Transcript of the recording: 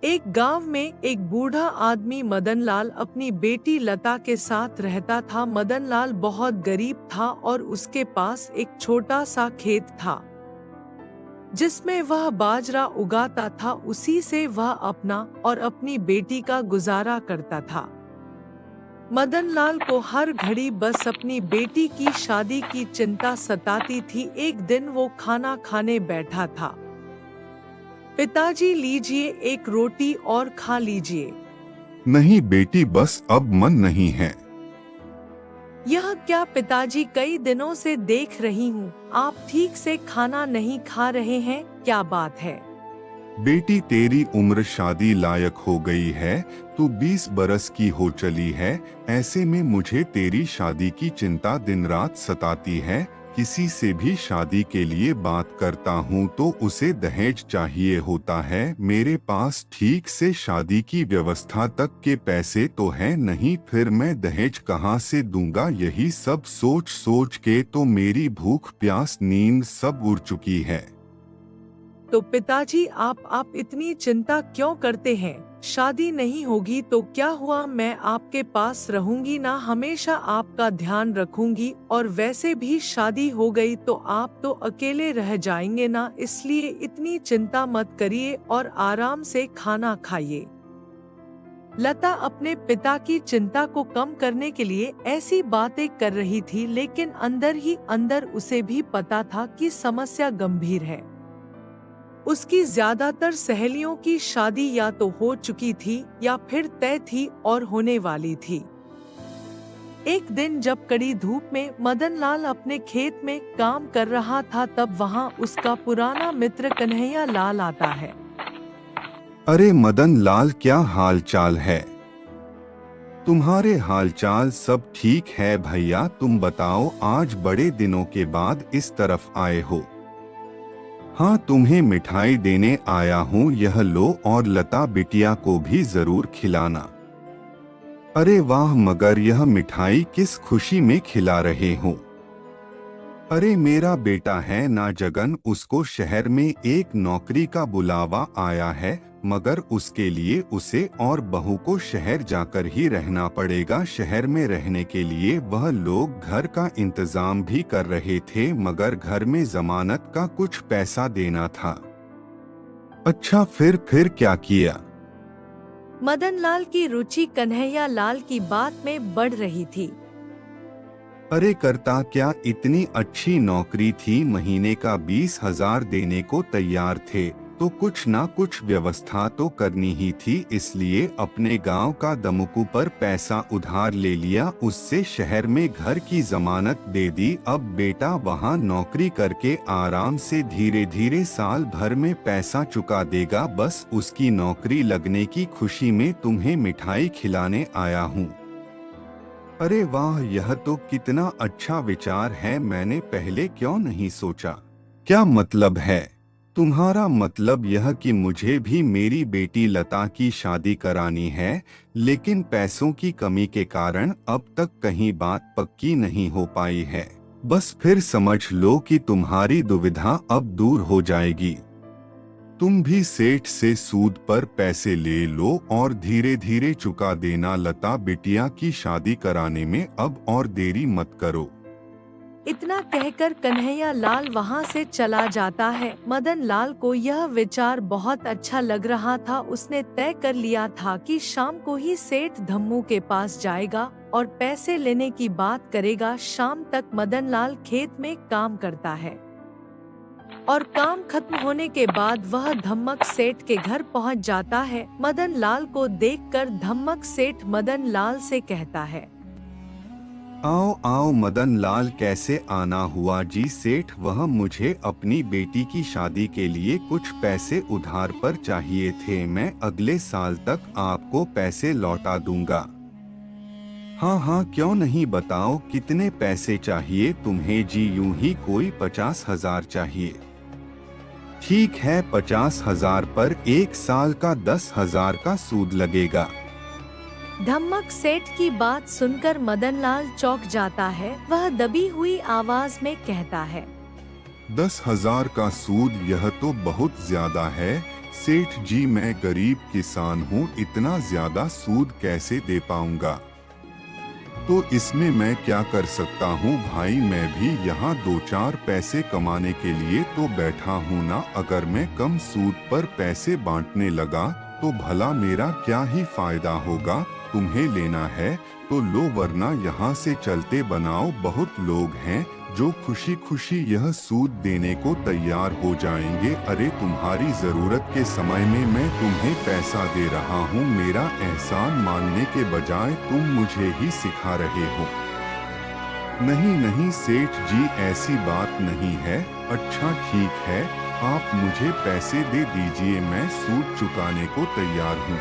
एक गांव में एक बूढ़ा आदमी मदनलाल अपनी बेटी लता के साथ रहता था। मदनलाल बहुत गरीब था और उसके पास एक छोटा सा खेत था जिसमें वह बाजरा उगाता था। उसी से वह अपना और अपनी बेटी का गुजारा करता था। मदनलाल को हर घड़ी बस अपनी बेटी की शादी की चिंता सताती थी। एक दिन वो खाना खाने बैठा था। पिताजी, लीजिए एक रोटी और खा लीजिए। नहीं बेटी, बस अब मन नहीं है। यह क्या पिताजी, कई दिनों से देख रही हूँ आप ठीक से खाना नहीं खा रहे हैं, क्या बात है? बेटी, तेरी उम्र शादी लायक हो गई है, तू 20 बरस की हो चली है। ऐसे में मुझे तेरी शादी की चिंता दिन रात सताती है। किसी से भी शादी के लिए बात करता हूँ तो उसे दहेज चाहिए होता है। मेरे पास ठीक से शादी की व्यवस्था तक के पैसे तो हैं नहीं, फिर मैं दहेज कहाँ से दूंगा? यही सब सोच सोच के तो मेरी भूख प्यास नींद सब उड़ चुकी है। तो पिताजी, आप इतनी चिंता क्यों करते हैं? शादी नहीं होगी तो क्या हुआ, मैं आपके पास रहूंगी ना, हमेशा आपका ध्यान रखूंगी। और वैसे भी शादी हो गई तो आप तो अकेले रह जाएंगे ना, इसलिए इतनी चिंता मत करिए और आराम से खाना खाइए। लता अपने पिता की चिंता को कम करने के लिए ऐसी बातें कर रही थी, लेकिन अंदर ही अंदर उसे भी पता था कि समस्या गंभीर है। उसकी ज्यादातर सहेलियों की शादी या तो हो चुकी थी या फिर तय थी और होने वाली थी। एक दिन जब कड़ी धूप में मदनलाल अपने खेत में काम कर रहा था, तब वहां उसका पुराना मित्र कन्हैया लाल आता है। अरे मदन लाल, क्या हाल चाल है? तुम्हारे हालचाल सब ठीक है भैया? तुम बताओ, आज बड़े दिनों के बाद इस तरफ आए हो। हाँ, तुम्हें मिठाई देने आया हूँ, यह लो, और लता बिटिया को भी जरूर खिलाना। अरे वाह, मगर यह मिठाई किस खुशी में खिला रहे हो? अरे मेरा बेटा है ना जगन, उसको शहर में एक नौकरी का बुलावा आया है, मगर उसके लिए उसे और बहू को शहर जाकर ही रहना पड़ेगा। शहर में रहने के लिए वह लोग घर का इंतजाम भी कर रहे थे, मगर घर में जमानत का कुछ पैसा देना था। अच्छा, फिर क्या किया? मदनलाल की रुचि कन्हैया लाल की बात में बढ़ रही थी। अरे करता क्या, इतनी अच्छी नौकरी थी, महीने का 20,000 देने को तैयार थे, तो कुछ ना कुछ व्यवस्था तो करनी ही थी। इसलिए अपने गांव का दमुकू पर पैसा उधार ले लिया, उससे शहर में घर की जमानत दे दी। अब बेटा वहां नौकरी करके आराम से धीरे धीरे साल भर में पैसा चुका देगा। बस उसकी नौकरी लगने की खुशी में तुम्हें मिठाई खिलाने आया हूँ। अरे वाह, यह तो कितना अच्छा विचार है, मैंने पहले क्यों नहीं सोचा? क्या मतलब है तुम्हारा? मतलब यह कि मुझे भी मेरी बेटी लता की शादी करानी है, लेकिन पैसों की कमी के कारण अब तक कहीं बात पक्की नहीं हो पाई है। बस फिर समझ लो कि तुम्हारी दुविधा अब दूर हो जाएगी। तुम भी सेठ से सूद पर पैसे ले लो और धीरे धीरे चुका देना। लता बिटिया की शादी कराने में अब और देरी मत करो। इतना कहकर कन्हैया लाल वहां से चला जाता है। मदन लाल को यह विचार बहुत अच्छा लग रहा था। उसने तय कर लिया था कि शाम को ही सेठ धम्मू के पास जाएगा और पैसे लेने की बात करेगा। शाम तक मदन लाल खेत में काम करता है और काम खत्म होने के बाद वह धम्मक सेठ के घर पहुंच जाता है। मदन लाल को देखकर धम्मक सेठ मदन लाल से कहता है, आओ आओ मदन लाल, कैसे आना हुआ जी? सेठ, वह मुझे अपनी बेटी की शादी के लिए कुछ पैसे उधार पर चाहिए थे, मैं अगले साल तक आपको पैसे लौटा दूंगा। हाँ हाँ, क्यों नहीं, बताओ कितने पैसे चाहिए तुम्हें जी? यूं ही कोई 50,000 चाहिए। ठीक है, 50,000 पर 1 साल का 10,000 का सूद लगेगा। धम्मक सेठ की बात सुनकर मदनलाल चौंक जाता है। वह दबी हुई आवाज में कहता है, 10,000 का सूद, यह तो बहुत ज्यादा है। सेठ जी, मैं गरीब किसान हूँ, इतना ज्यादा सूद कैसे दे पाऊंगा? तो इसमें मैं क्या कर सकता हूँ भाई, मैं भी यहाँ 2-4 पैसे कमाने के लिए तो बैठा हूँ ना। अगर मैं कम सूद पर पैसे बांटने लगा तो भला मेरा क्या ही फायदा होगा। तुम्हें लेना है तो लो, वरना यहाँ से चलते बनाओ। बहुत लोग हैं जो खुशी खुशी यह सूद देने को तैयार हो जाएंगे। अरे तुम्हारी जरूरत के समय में मैं तुम्हें पैसा दे रहा हूँ, मेरा एहसान मानने के बजाय तुम मुझे ही सिखा रहे हो। नहीं नहीं सेठ जी, ऐसी बात नहीं है। अच्छा ठीक है, आप मुझे पैसे दे दीजिए, मैं सूद चुकाने को तैयार हूँ।